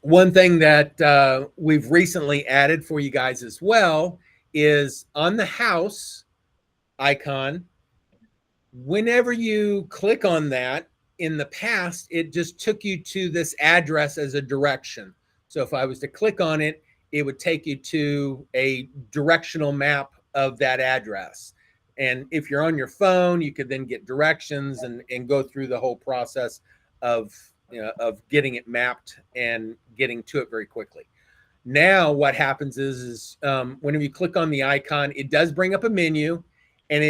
One thing that we've recently added for you guys as well is on the house icon. Whenever you click on that, in the past, it just took you to this address as a direction. So if I was to click on it, it would take you to a directional map of that address. And if you're on your phone, you could then get directions and go through the whole process of, of getting it mapped and getting to it very quickly. Now what happens is whenever you click on the icon, it does bring up a menu, and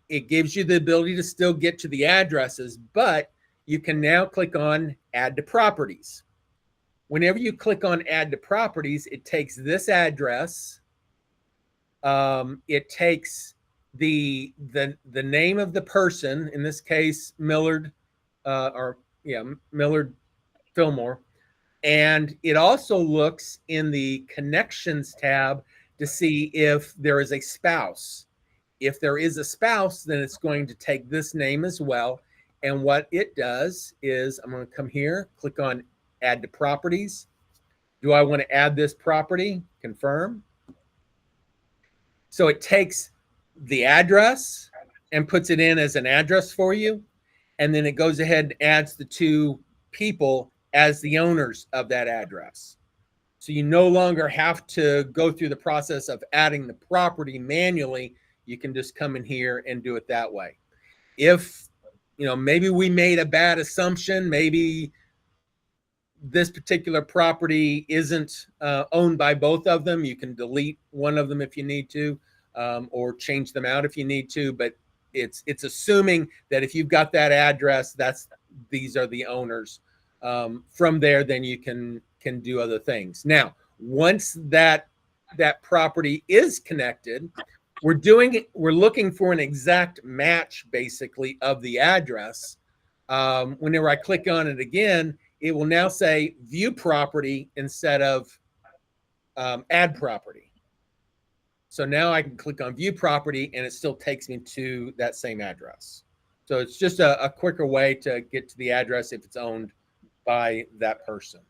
it gives you the ability to still get to the addresses, but you can now click on Add to Properties. Whenever you click on Add to Properties, it takes this address. It takes the name of the person, in this case, Millard, Millard Fillmore. And it also looks in the Connections tab to see if there is a spouse. If there is a spouse, then it's going to take this name as well. And what it does is, I'm going to come here, click on Add to Properties. Do I want to add this property? Confirm. So it takes the address and puts it in as an address for you. And then it goes ahead and adds the two people as the owners of that address. So you no longer have to go through the process of adding the property manually. You can just come in here and do it that way. If, maybe we made a bad assumption, maybe this particular property isn't owned by both of them, you can delete one of them if you need to, or change them out if you need to. But it's assuming that if you've got that address, these are the owners. From there, then you can do other things. Now, once that property is connected, we're looking for an exact match, basically, of the address. Whenever I click on it again, it will now say View Property instead of Add Property. So now I can click on View Property, and it still takes me to that same address. So it's just a quicker way to get to the address if it's owned by that person.